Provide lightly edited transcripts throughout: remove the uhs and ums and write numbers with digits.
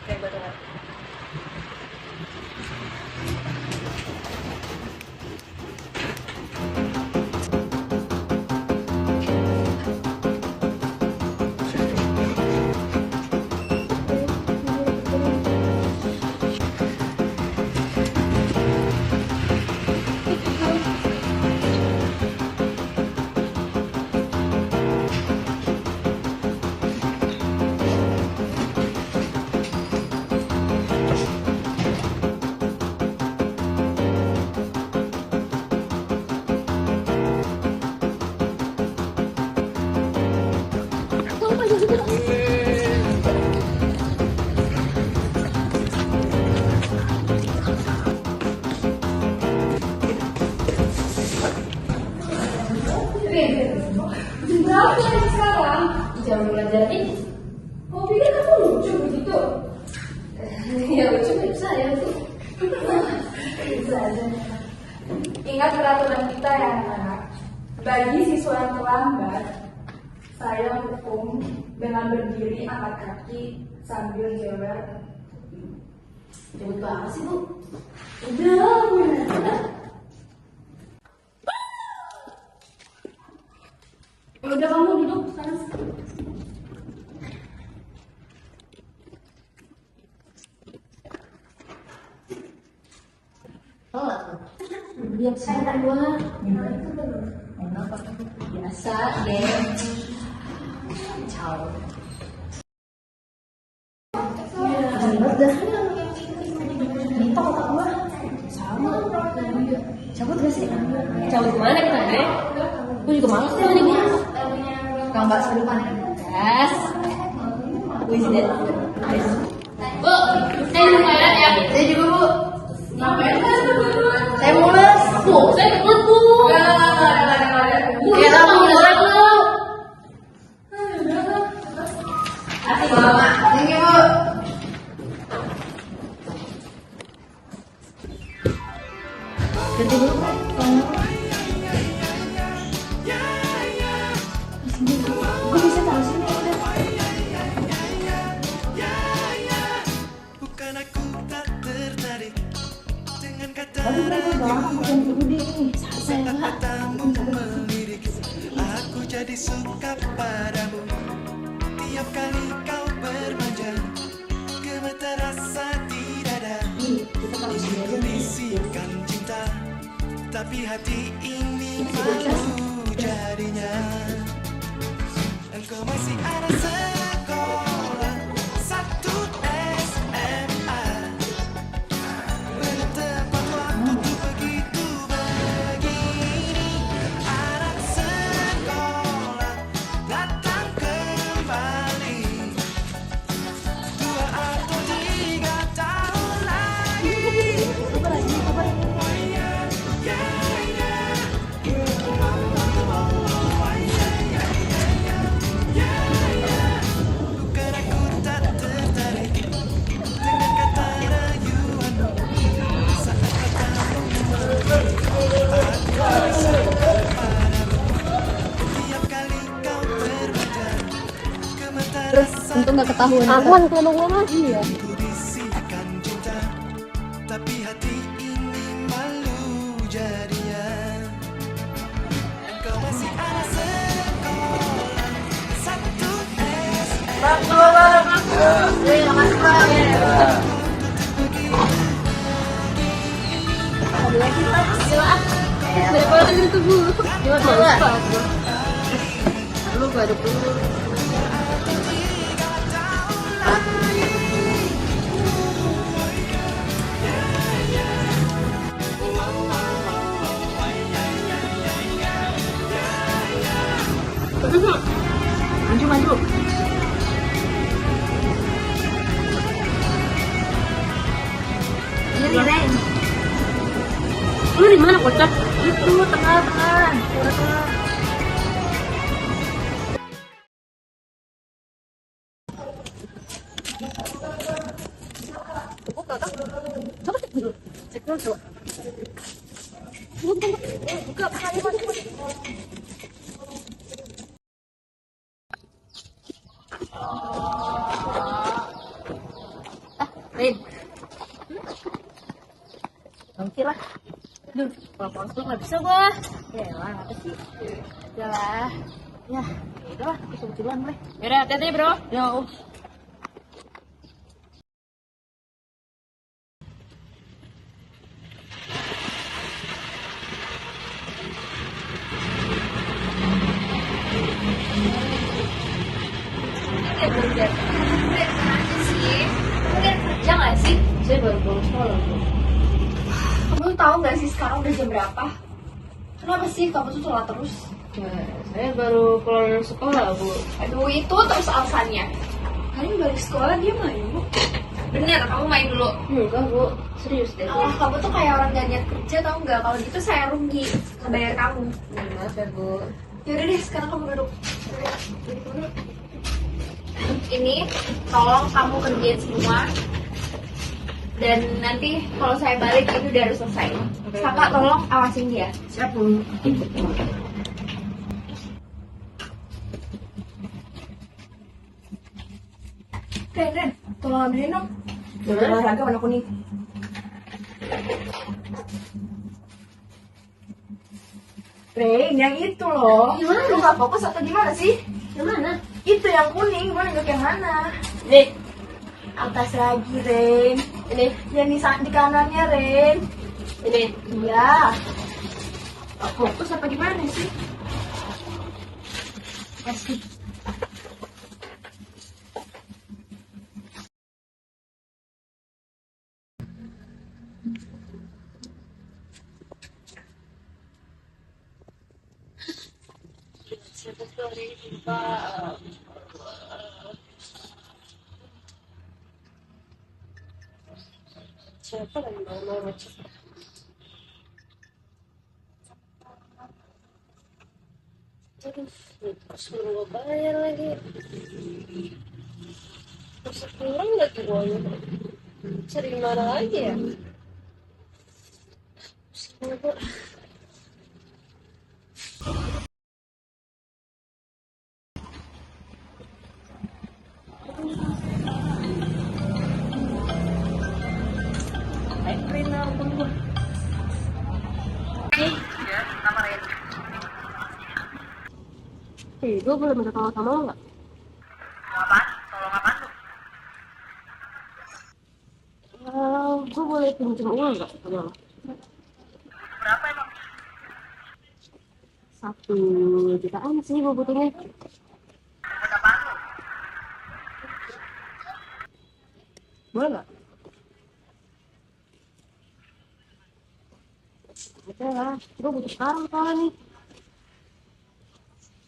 Kayak betul. Berapa yang sekarang? Jam pelajaran ini. Kau pikir aku lucu begitu? Ya lucu bisa ya tuh. Bisa aja. Ingat peraturan kita ya anak-anak. Bagi siswa yang terlambat, saya hukum dengan berdiri angkat kaki sambil jewer. Cepet banget sih bu. Udah, udah. Udah kamu duduk sekarang. Biasa enak gua. Biasa deh. Ciao. Minta otak gua. Sama. Cabut gak sih? Cabut kemana kita deh? Gue juga males deh nih gua. Kalau nggak seru kan? Gas. Wih deh. Bu, saya mau ya. Saya juga bu. Ngapain kan? Saya mules. Bu, saya mules bu. Kita mau mules bu. Asik mama. Thank you bu. Ganti dulu. Gue bisa tahu sini udah. Bukan aku tak tertarik dengan kata katamu melirik. Aku jadi suka padamu. Tiap kali kau bermanja, gemetar rasa di dada. Ku bisikan cinta, tapi hati ini malu jadinya. Engkau masih ada sekolah satu SMA. Belum tepat waktu begitu begini. Anak sekolah datang kembali 2 atau 3 tahun lagi. Bukan aku tak tertarik dengan kata rayuanmu. Saat katamu melirik, aku bisa kepadamu. Tiap kali kau bermanja, gemetar rasa. Untung gak ketahuan. Aman kalau gua mah. Iya. Ku bisikan cinta, tapi hati ini malu jadinya. Engkau masih ada sekolah satu SMA. Daripada itu bu. Gimana? Lu gak ada dulu. Maju maju. Iya Ren. Lu di mana kocak? Itu tengah-tengah. Tengah-tengah. Cek dulu coba. Buka. Oke lah. Duh, kalau ponsel nggak bisa gua. Ya lah, apa sih? Ya lah. Ya, udah lah, aku kebetulan boleh. Yaudah, hati-hati bro. Yo. Kerja nggak sih? Saya baru pulang sekolah bro. Kamu tahu nggak sih sekarang udah jam berapa? Kenapa sih kamu tuh telat terus? Nah, saya baru pulang dari sekolah bu. Aduh, itu terus alasannya. Kalian balik sekolah dia main, Bu. Bener, kamu main dulu. Enggak bu, serius deh. Allah, kamu tuh kayak orang gak niat kerja, tau nggak? Kalau gitu saya rugi ngebayar kamu. Maaf ya bu. Yaudah deh, sekarang kamu duduk. Duduk. Ini tolong kamu kerjain semua. Dan nanti kalau saya balik itu udah harus selesai. Kakak tolong awasin dia. Siap bu. Ren, tolong ambilin dong. Gimana? Olahraga warna kuning. Ren, yang itu loh. Gimana? Lu gak fokus atau gimana sih? Yang mana? Itu yang kuning, gue nunjuk yang mana? Nih, Atas lagi, Ren. ini, Yang di kanannya, Ren. ini. Iya. Gak fokus apa gimana sih? Kasih. Siapa tuh hari ini Pak? Siapa lagi mau macet? Aduh, suruh gue bayar lagi. Masih kurang lagi uangnya. Cari mana lagi ya? Pusing gue. Gue boleh minta tolong sama lo nggak? Apaan? Tolong apaan tuh? Gue boleh pinjam uang nggak sama lo? Berapa emang? 1 jutaan sih gue butuhnya. Buat apaan lu? Boleh nggak? Oke lah, gue butuh sekarang soalnya nih.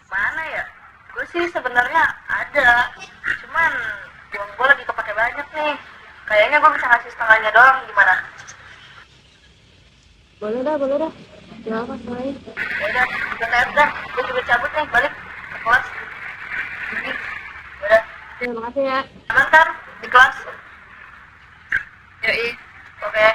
Mana ya? Gue sih sebenarnya ada, cuman uang gue lagi kepake banyak nih. Kayaknya gue bisa ngasih setengahnya doang, gimana? Boleh dah. Kenapa soalnya? Udah, udah. Gue juga cabut nih, balik ke kelas. Udah, Terima kasih ya. aman kan di kelas? Yoi, oke.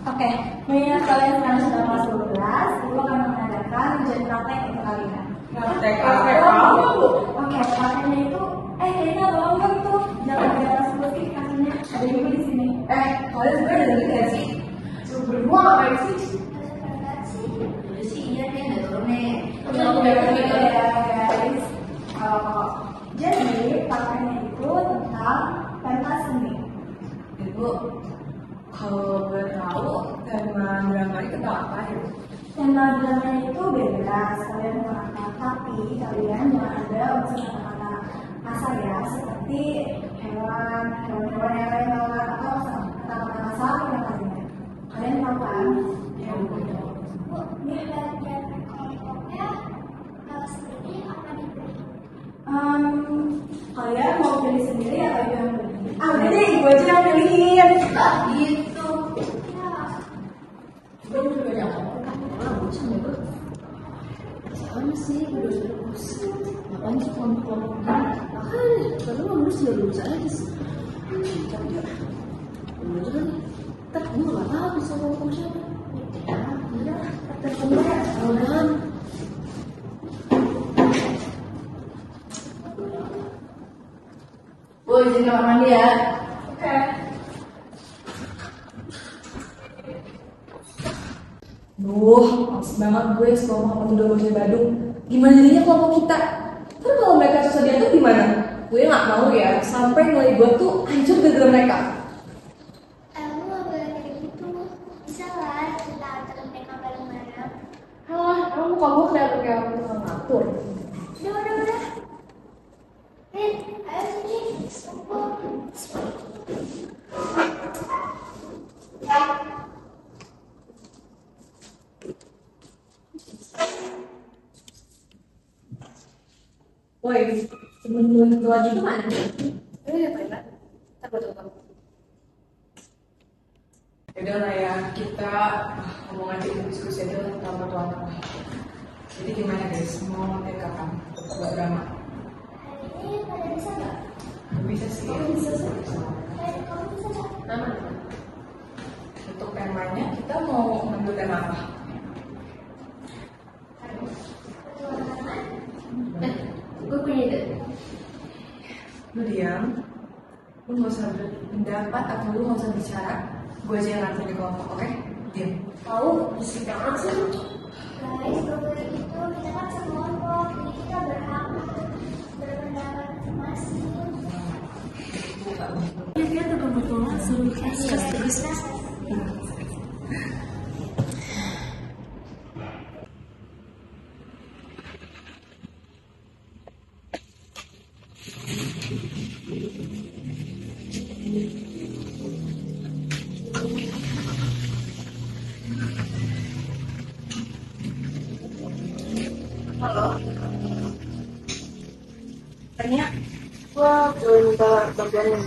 Oke, mengingat kalian sekarang sudah kelas 12, Ibu akan mengadakan ujian praktek untuk kalian. Praktek apa, Bu? Oke, prakteknya itu, kayaknya longgar tuh. Jangan ada kelas 10 sih, kasihnya ada Ibu di sini. Kalian sebenarnya ada nggak sih? Berdua ngapain sih? Udah sih, iya deh, nggak turun nih. Guys. Jadi, prakteknya itu tentang pentas seni. Ibu, kalau boleh tahu tema drama itu tentang apa ya? Tema drama itu bebas, kalian mau apa, tapi kalian jangan ada unsur kata-kata kasar ya, seperti hewan yang lain atau kata-kata kasar yang lainnya. Kalian tahu kan? Ya, Bu. Bu, biar belajar kelompoknya seperti apa nih, Bu? Kalian mau pilih sendiri atau ibu yang pilih? Udah deh, ibu aja yang pilihin. Gitu. Gue juga jangan bosan ya, Bu. Sama sih, udah bosan. Ngapain sih kelompok-kelompok begini? Makanya, lalu lulus ya lulus aja sih. Tapi ya, bener juga nih. Ntar kamu gak tahu bisa kelompok siapa. Boy, jadi kamar mandi ya. Duh, males banget gue sekelompok sama udah bocah Badung. Gimana jadinya kelompok kita? Terus kalau mereka susah diatur gimana? Gue gak mau ya, sampai nilai gue tuh hancur gara-gara mereka. Lu gak boleh kayak gitu. Bisa lah kita atur mereka bareng-bareng. Alah, emang muka gue kelihatan kayak orang tukang ngatur. Udah. Ayo sini. Woi, temen gue lagi tuh mana? Ya Pak. Takut. Yaudah lah ya, kita ngomong aja diskusi aja tentang batu anak. Jadi gimana guys, mau ngontek kapan? Gak drama. Hari ini pada bisa nggak? Bisa sih. Kamu bisa nggak? Nama. Untuk temanya, kita mau ngambil tema apa? Gue punya ide. Lu diam, lu gak usah berpendapat atau lu gak usah bicara. Gue aja yang ngatur di kelompok, oke? Diam. Tahu, berisik banget sih. Guys, kalau kayak gitu kita kan sekelompok, jadi kita berhak untuk berpendapat masing-masing. Dia ada kebetulan suruh terus. Tanya, gue boleh minta bantuan lu?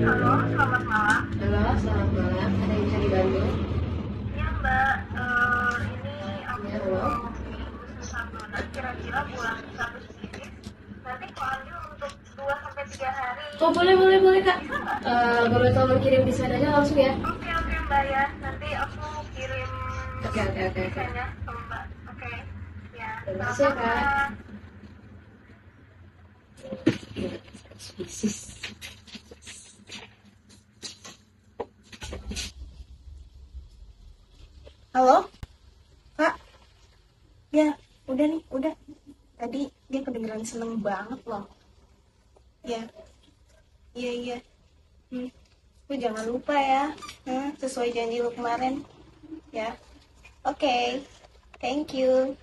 Halo, selamat malam. Halo, selamat malam. Ada yang bisa dibantu? Iya Mbak, ini aku Ya, halo. khusus santunan kira-kira bulan satu sedikit. Nanti kok ambil untuk 2 sampai 3 hari. Oh boleh Kak. Boleh tolong kirim desain aja langsung ya. Oke Mbak ya, nanti aku kirim Oke. desainnya ke Mbak. Oke, ya. Terima kasih ya, Kak. sama-sama. Halo? Kak? Ya, udah nih, udah. Tadi dia kedengeran seneng banget loh. Ya. Iya. Lu jangan lupa ya. Sesuai janji lu kemarin. Ya. Oke. Thank you.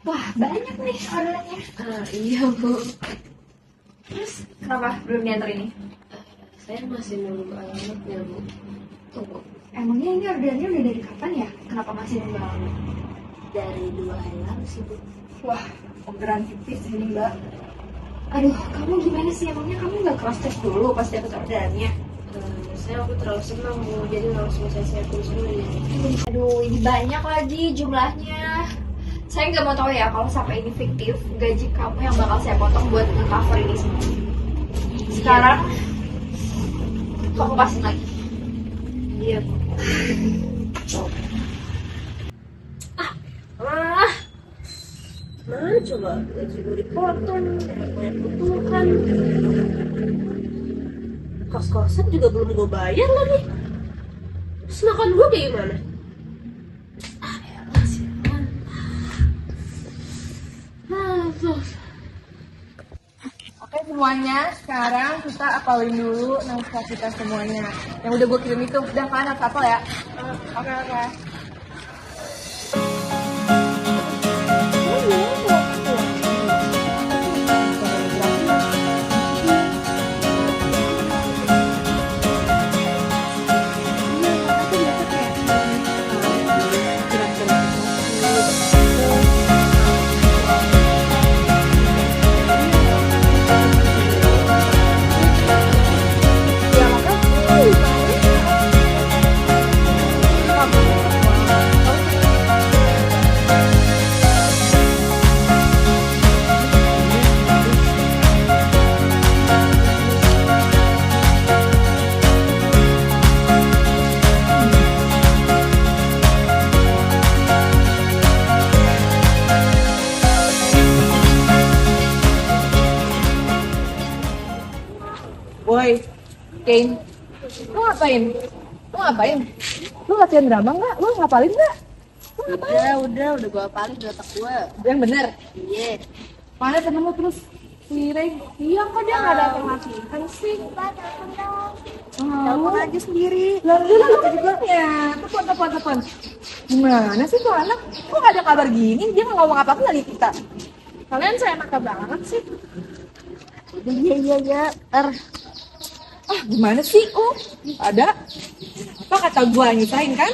Wah, banyak nih orderannya. Iya Bu. Terus kenapa belum diantar ini? Saya masih nunggu alamatnya Bu. Tunggu. Emangnya ini orderannya udah dari kapan ya? Kenapa masih nunggu alamat? Dari 2 hari lalu sih Bu. Wah, orderan tipis ini Mbak. Aduh, kamu gimana sih? Emangnya kamu nggak cross check dulu pas dapet orderannya? Saya aku terlalu senang Bu, jadi langsung saya tulis dulu ya. Aduh, ini banyak lagi jumlahnya. Saya nggak mau tahu ya kalau sampai ini fiktif, gaji kamu yang bakal saya potong buat cover ini semua. Sekarang kamu kasih lagi. Iya Bu. Mana coba gaji gue dipotong, banyak kebutuhan. Kos-kosan juga belum gue bayar lagi. Terus makan gue kayak gimana? Elah sih. Oke semuanya, sekarang kita apalin dulu naskah kita semuanya. Yang udah gue kirim itu, udah kan hafal ya? Oke. Boy, Kane, lu ngapain? Lu latihan drama nggak? Lu ngapalin nggak? Lu ngapain? Udah gue hafalin di otak gue. Yang bener? Iya. Mana temen lu terus? Si Ray? Iya kok dia nggak ada latihan sih? Telepon aja sendiri. Lalu juga ya. Telepon. Gimana sih tuh anak? Kok gak ada kabar gini? Dia nggak ngomong apa-apa lagi kita. Kalian saya nakal banget sih. Iya. Gimana sih? Ada? Apa kata gua nyisain kan?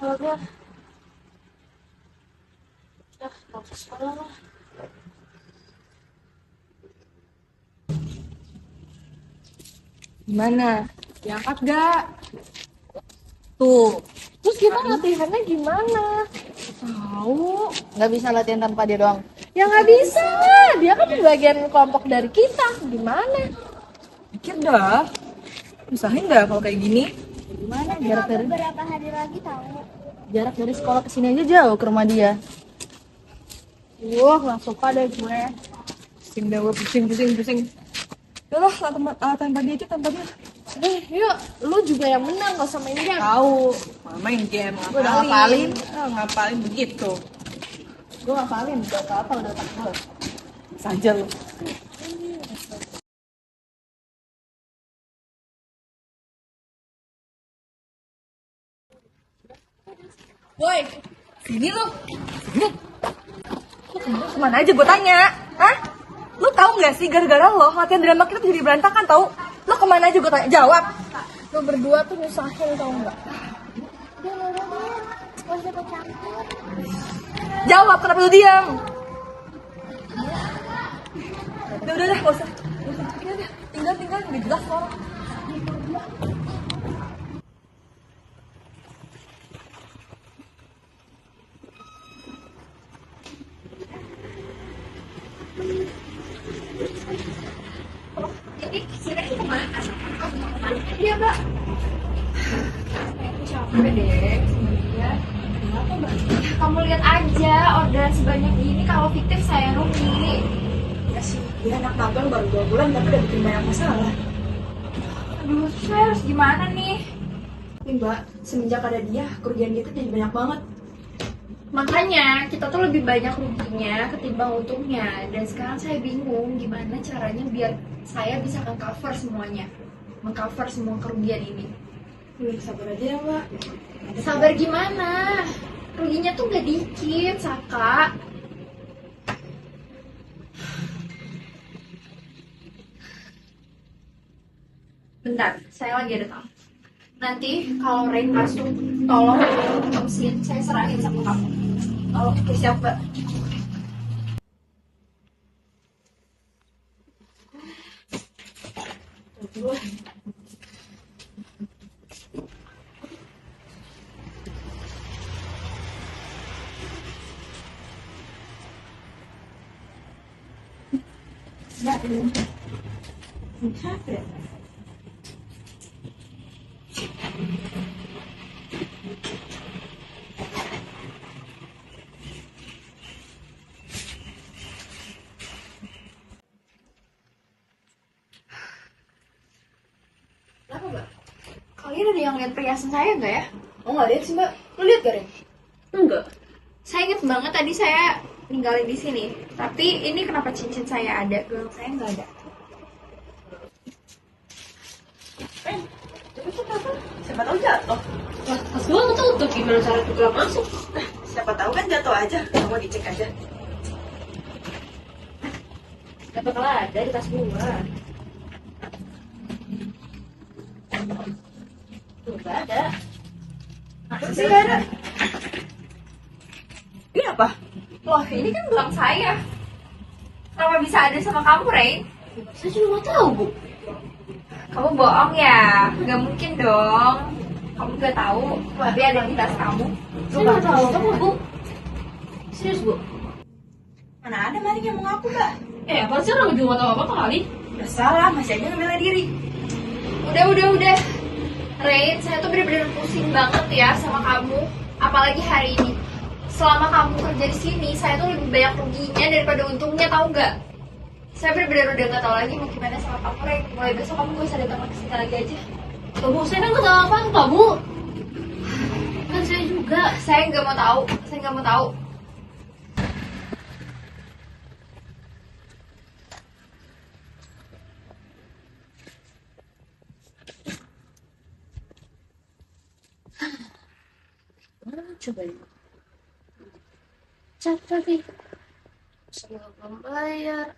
Kalau gua mau ke sekolah lah. Gimana? Diangkat gak? Tuh. Terus kita latihannya gimana? Tahu. Nggak bisa latihan tanpa dia doang. Ya nggak bisa. Dia kan bagian kelompok dari kita. Gimana? Pikir dah. Usahain dah kalau kayak gini. Gimana? Jarak dari Beberapa hari lagi tahu. jarak dari sekolah ke sini aja jauh ke rumah dia. Wah, nggak suka deh gue. Pusing deh gue, pusing. Udah lah, tanpa dia aja, tanpa dia. Yuk, lu juga yang menang, gak usah main game. Tahu, main game, ngapalin begitu. Gue ngapalin, gak apa-apa udah tak gue. Saja lu. Woi, sini lu. Sini. Lu kemana aja gue tanya? Hah? Lu tahu nggak sih gara-gara lo latihan drama kita jadi berantakan tau? Lo kemana aja gue tanya? Jawab. Lu berdua tuh nyusahin tau gak? Gak usah campur. Jawab, kenapa lu diam? Udah, gak usah. Udah, tinggal, udah jelas orang. Iya, Mbak. Aku capek deh sebenarnya. Kenapa, Mbak? Kamu lihat aja, orderan sebanyak ini kalau fiktif saya rugi. Ya sih, dia anak magang baru 2 bulan tapi udah bikin banyak masalah. Aduh, saya harus gimana nih? Tapi Mbak, semenjak ada dia, kerugian kita jadi banyak banget. Makanya kita tuh lebih banyak ruginya ketimbang untungnya. Dan sekarang saya bingung gimana caranya biar saya bisa meng-cover semuanya, meng-cover semua kerugian ini. Sabar aja ya Mbak. Sabar gimana? Ruginya tuh gak dikit, Saka. Bentar, saya lagi ada tamu. Nanti kalau Rain masuk, tolong tutup mesin, saya serahin sama kamu. Oh, oke siap Mbak. Kenapa, Mbak? Kalian ada yang lihat perhiasan saya nggak ya? Oh nggak lihat sih Mbak. Lu lihat gak, Rin? Enggak. Saya inget banget tadi saya ninggalin di sini. Tapi ini kenapa cincin saya ada, gelang saya nggak ada? Siapa tahu jatuh. Wah, pas gua nggak tahu tuh gimana cara tuh gelang masuk. Siapa tahu kan jatuh aja. Mau dicek aja. Gak bakal ada di tas gua. Tuh, gak ada. Masih nggak ada. Ini apa? Loh, ini kan gelang saya. Kenapa bisa ada sama kamu, Rain? Saya juga nggak tahu, Bu. Kamu bohong ya? Gak mungkin dong. Kamu gak tahu, tapi ada di tas kamu. Saya nggak tahu, kamu, Bu. Serius, Bu. Mana ada Marik yang mau ngaku Mbak? Apaan sih orang juga nggak tahu apa-apa kali? Udah salah, masih aja ngambil diri. Udah. Rain, saya tuh bener-bener pusing banget ya sama kamu. Apalagi hari ini. Selama kamu kerja di sini, saya tuh lebih banyak ruginya daripada untungnya, tahu nggak? Saya bener-bener udah nggak tahu lagi mau gimana sama kamu, Rain. Mulai besok kamu gak usah datang ke sini lagi aja. Kamu, saya kan nggak tahu apa kamu. Kan saya juga. Saya nggak mau tahu. Saya nggak mau tahu. Mana coba ya? Cat lagi. Saya belum bayar.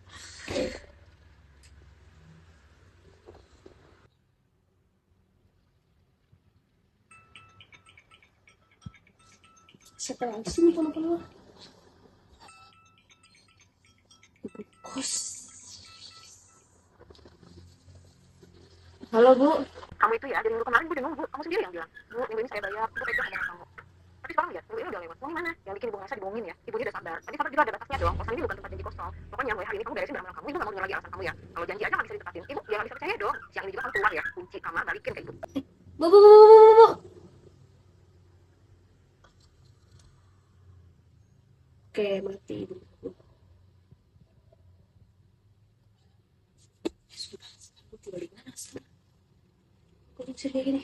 Siapa yang sini penuh-penuh? Kos. Halo Bu. Kamu itu ya, dari minggu kemarin gue udah nunggu. Kamu sendiri yang bilang, Bu, minggu ini saya bayar, gue pegang sama kamu. Tapi sekarang lihat, minggu ini udah lewat. Mau gimana? Yang bikin Ibu Nasa dibohongin ya. Ibu dia udah sabar. Tapi sabar juga ada batasnya dong. Kosan ini bukan tempat janji kosong. Pokoknya mulai hari ini kamu beresin barang kamu. Ibu gak mau dengar lagi alasan kamu ya. Kalau janji aja gak bisa ditepatin. Ibu ya gak bisa percaya dong. Siang ini juga kamu keluar ya. Kunci kamar balikin ke Ibu. Bu. Oke, mati Ibu. Sudah, aku tinggal di mana sih? Kok bisa kayak gini?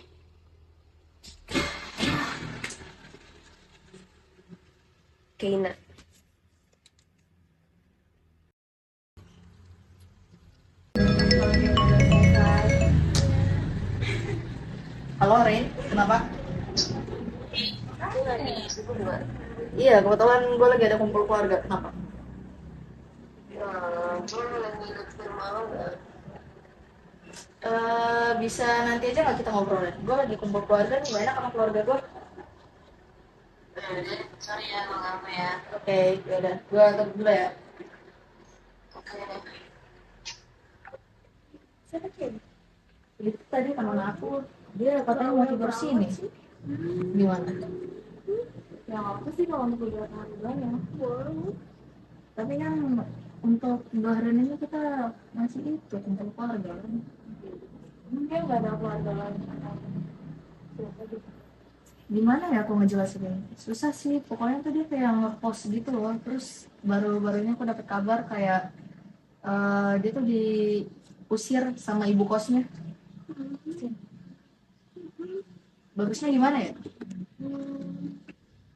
Keina. Halo Rin, kenapa? Iya, kebetulan gue lagi ada kumpul keluarga. Kenapa? Ya, gue lagi ikut ke rumah lo nggak? Bisa nanti aja nggak kita ngobrolin? Gue lagi kumpul keluarga nih, gak enak sama keluarga gue. Udah, sorry ya, mau apa ya? Oke, yaudah. Gue tutup dulu ya. Oke deh. Siapa Kim? Itu tadi teman aku. Dia katanya mau tidur sini. Gimana? Ya nggak apa sih kalau untuk liburan hari banyak. Tapi kan untuk lebaran ini kita masih itu kumpul keluarga kan. Mungkin nggak ada keluarga lain. Gimana ya aku ngejelasin? Susah sih. Pokoknya tuh dia kayak nge-post gitu loh. Terus baru-barunya aku dapet kabar kayak dia tuh diusir sama ibu kosnya. Bagusnya gimana ya?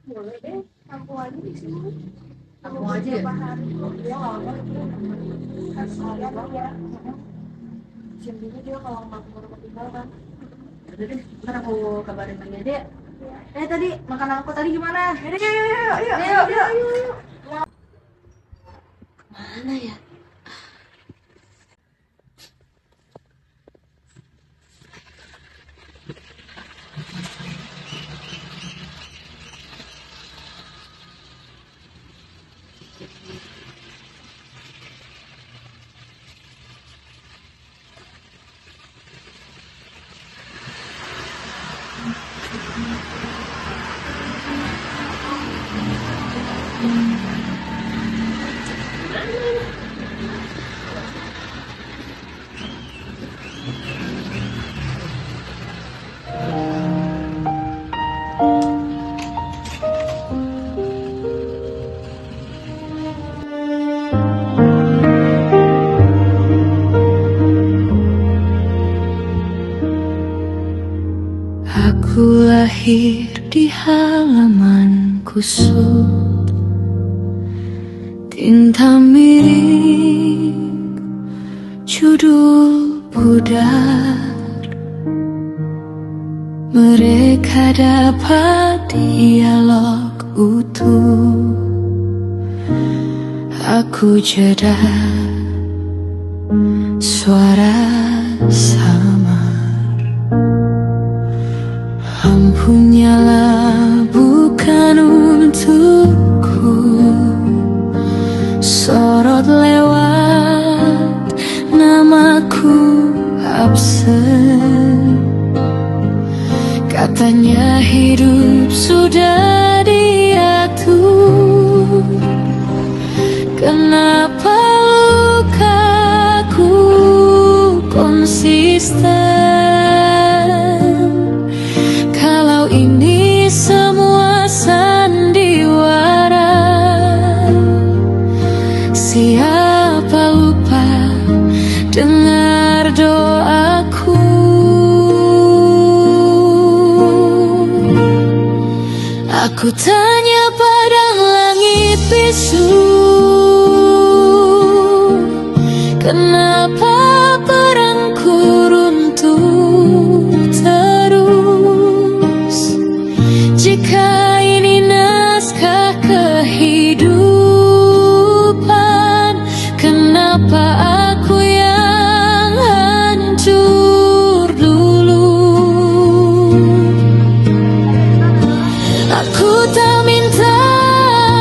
Boleh deh, aku aja di sini. Aku aja ya? Dia nggak apa kasihan ya. Sian dulu dia kalau nggak keburu ketinggalan. Udah deh, ntar aku kabarin lagi aja ya. Tadi makanan aku tadi gimana? Yuk. Mana ya? Aku lahir di halaman kusut, tinta miring, judul pudar. Mereka dapat dialog utuh, aku jeda suara samar. Lampu nyala bukan untukku, sorot lewat, namaku absen. Katanya hidup sudah diatur, kenapa lukaku konsisten? tanya pada langit bisu, kenapa peranku runtuh terus? Jika ini naskah kehidupan, kenapa aku yang hancur dulu? Aku tak minta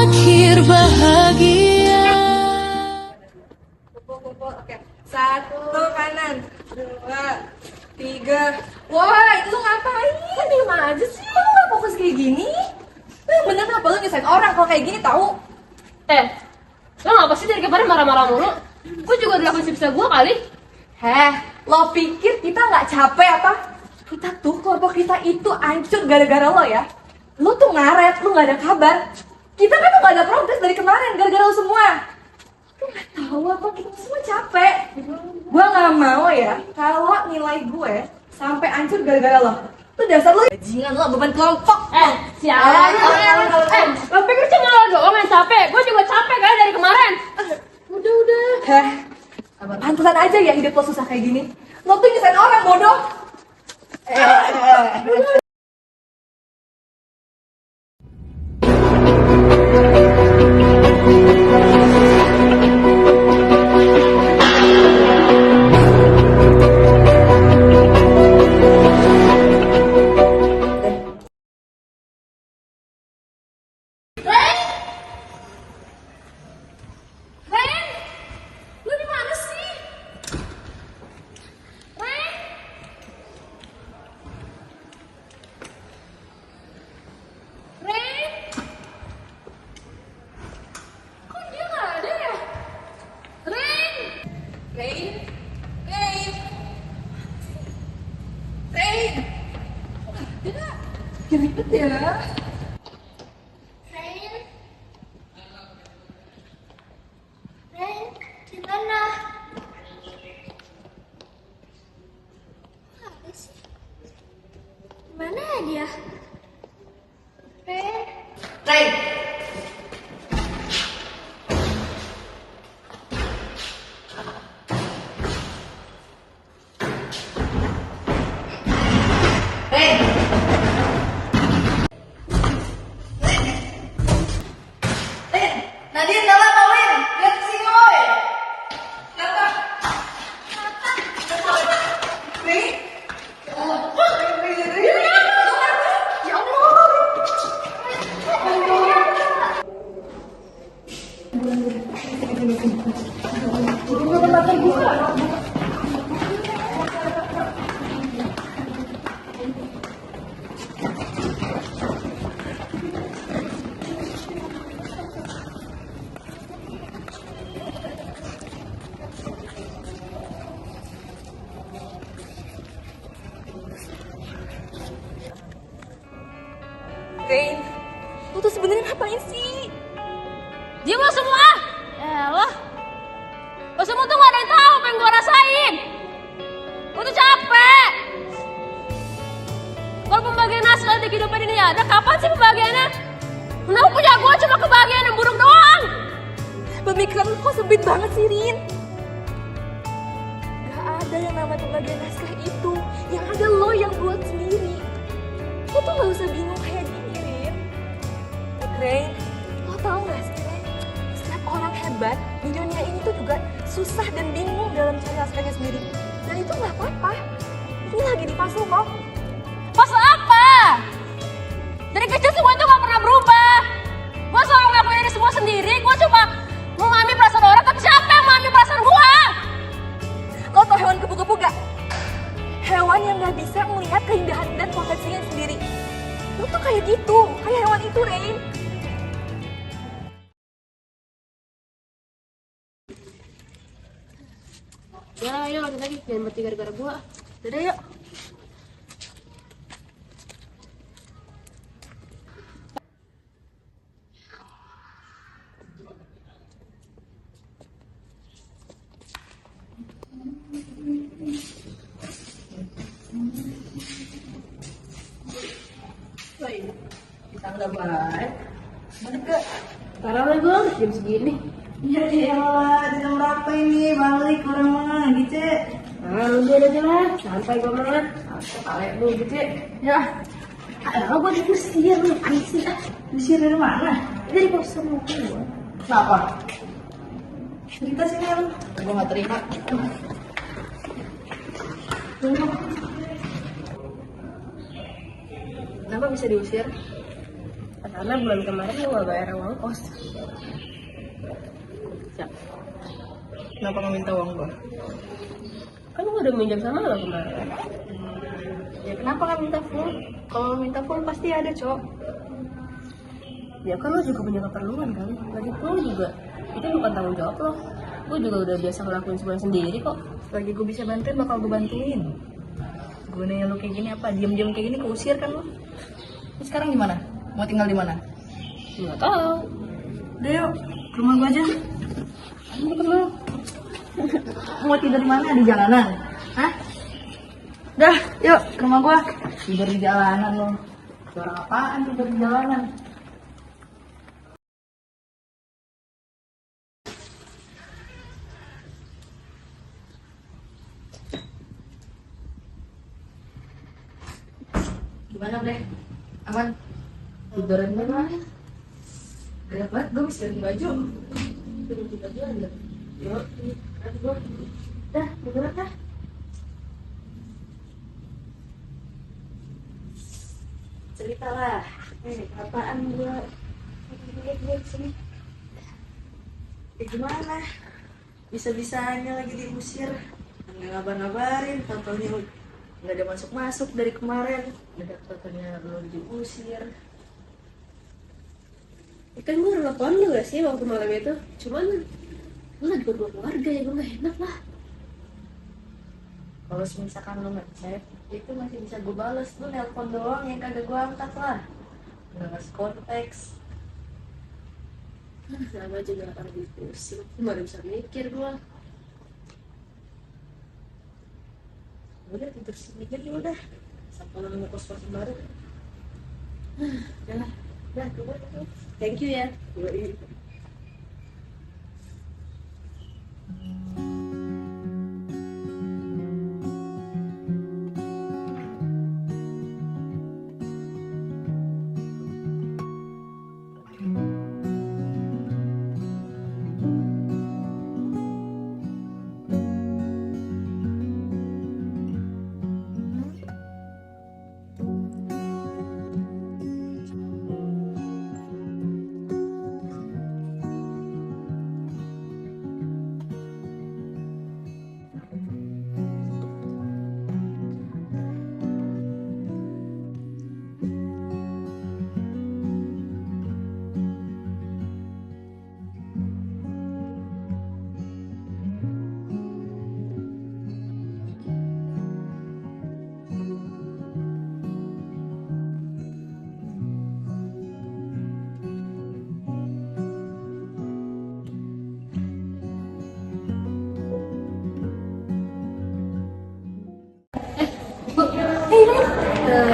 akhir bahagia. Oke, 1 kanan, 2, 3. Wah, itu lu ngapain? Diem aja sih, lu gak fokus kayak gini? Bener kenapa lu nyusahin orang kalau kayak gini tahu? Lo ngapa sih dari kemarin marah-marah mulu? Gue juga udah lakuin sebisa gue kali. Lo pikir kita nggak capek apa? Kita tuh, kelompok kita itu hancur gara-gara lo ya. Lo tuh ngaret, lo nggak ada kabar. Kita kan tuh nggak ada progres dari kemarin gara-gara lo semua. Lo nggak tahu apa, kita semua capek. Gue nggak mau ya kalau nilai gue sampai hancur gara-gara lo. Tuh dasar lo bajingan, lo beban kelompok. Sialan. Lo pikir cuma lo doang yang capek? Gue juga capek kali dari kemarin. Udah. Pantesan aja ya hidup lo susah kayak gini. Lo tuh nyusahin orang bodoh. Ribet ya. Rain, di mana? Ada sih. Mana dia? Rain. Nadine, tala ka, Win! Lihat sini, woy! Kenapa? Win? Ya Allah! Rain, lu tuh sebenarnya ngapain sih? Diam lo semua. Lo semua tuh gak ada yang tahu apa yang gue rasain. Gue tuh capek. Kalau pembagian naskah di kehidupan ini ada, kapan sih pembagiannya? Kenapa punya gue cuma kebahagiaan yang buruk doang? Pemikiran lu kok sempit banget sih, Rin? Gak ada yang namanya pembagian naskah itu. Yang ada lo yang buat sendiri. Lo tuh gak usah bingung kayak gini, Rin. Rain, lo tau gak sih, Rain? Setiap orang hebat di dunia ini tuh juga susah dan bingung dalam cari naskahnya sendiri. Dan itu gak apa-apa. Ini lagi di fase lo. Fase apa? Dari kecil semua itu gak pernah berubah. Gue selalu ngelakuin ini semua sendiri. Gue cuma memahami perasaan orang, tapi siapa yang memahami perasaan gue? Lo tau hewan kupu-kupu gak? Hewan yang gak bisa melihat keindahan dan potensinya sendiri. Lo tuh kayak gitu, kayak hewan itu, Rain. Ya, ayo lanjut lagi. Jangan mati gara-gara gue. Dadah yuk. Kita nggak Udah baik. Balik ke. Parah lah gue, jam segini. Ya elah, di jam berapa ini? Balik orang mana gitu. Nah, lu biar aja lah. Sampai gue mana. Sampai lu gitu. Ya, Ah, gue diusir lu. Anjir. diusir dari mana? Dari kosan gue. Kenapa? Cerita sini lu. Gue gak terima. Kenapa bisa diusir? Karena bulan kemarin lu gak bayar uang kos. Ya. Kenapa gak minta uang gue? Kan gue udah minjam sama lo kemarin. Ya kenapa gak minta full? Kalau minta full pasti ada, Cok. Ya kan lo juga punya keperluan kan. Lagi pula juga itu bukan tanggung jawab lo. Gue juga udah biasa ngelakuin semuanya sendiri kok. Selagi gue bisa bantuin, bakal gue bantuin. Gue nanya lu kayak gini apa? Diam-diam kayak gini keusir kan lu? Terus sekarang gimana? Mau tinggal di mana? Nggak tahu. Udah yuk, ke rumah gue aja. Mau tidur di mana? Di jalanan? Hah? Dah, yuk ke rumah gue. Tidur di jalanan lo. Suara apaan tidur di jalanan? Gimana, Bre? Aman? Tiduran mana? Gelap banget, gue mesti ganti baju. Tidur di baju aja. Yuk, ganti gue. Dah, tiduran dah. Cerita lah. Apaan gue? Lihat sini. Gimana? Bisa-bisanya lagi diusir. Nggak ngabar-ngabarin, fotonya nggak ada masuk-masuk dari kemarin. Udah fotonya lo diusir. Kan gue udah nelfon lu gak sih waktu malam itu? Cuman lu lagi berdua keluarga ya, gue gak enak lah. Kalau misalkan lo ngechat, itu masih bisa gue bales. Lu nelpon doang yang kagak gue angkat lah. Nggak ngasih konteks. Sama aja gak akan pusing. Gimana bisa mikir gue? Udah tidur sini aja udah. Sampai lo nemu kos-kosan baru. Udah, udah, keluar. Thank you ya. Yoi.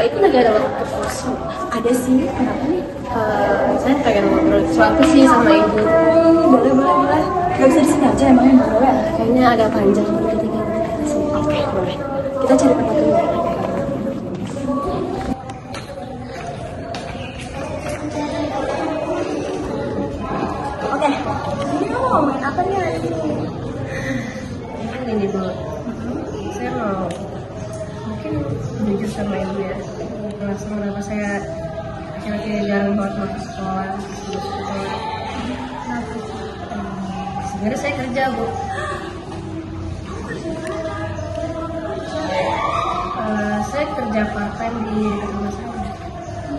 Itu lagi ada waktu kosong. Ada sih, kenapa nih? Saya pengen ngobrol sesuatu sih sama ibu. Boleh, boleh, boleh. Gak bisa di sini aja emangnya boleh. Kayaknya agak panjang kalau kita Oke, boleh. Kita cari tempat dulu ya. Oke, ini kamu mau main apa nih hari ini? Ini Bu, saya mau mungkin jujur sama ibu ya. Alasan kenapa saya akhir-akhir jarang banget mau ke sekolah, terus sekolah. Sebenarnya saya kerja Bu. Saya kerja part time di dekat rumah saya.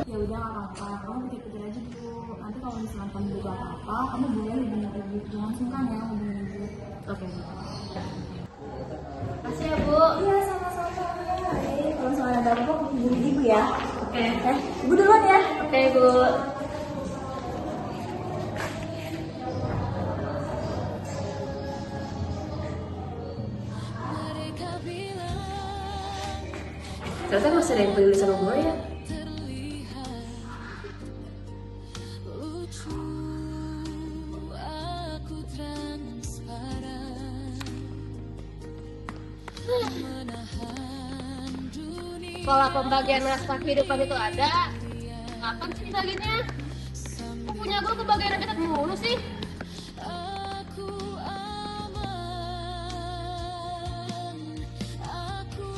Ya udah nggak apa-apa, kamu pikir-pikir aja dulu. Nanti kalau misalnya kamu butuh apa-apa, kamu boleh hubungin ibu. Jangan sungkan ya hubungin ibu. Oke. Makasih ya Bu. Iya sama-sama. Kalau misalnya ada apa-apa, hubungin ibu ya. Oke. Ibu duluan ya. Oke Bu. Ternyata masih ada yang peduli sama gue ya. Kalau pembagian naskah kehidupan itu ada, kapan sih dibaginya? Kok punya gue kebagian catat mulu sih? Aku aman, aku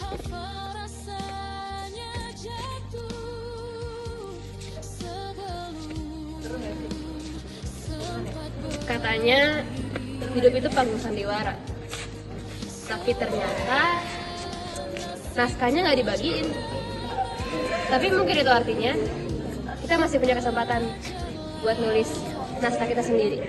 hafal rasanya jatuh sebelum sempat Katanya hidup itu panggung sandiwara. Tapi ternyata naskahnya nggak dibagiin. Tapi mungkin itu artinya kita masih punya kesempatan buat nulis naskah kita sendiri.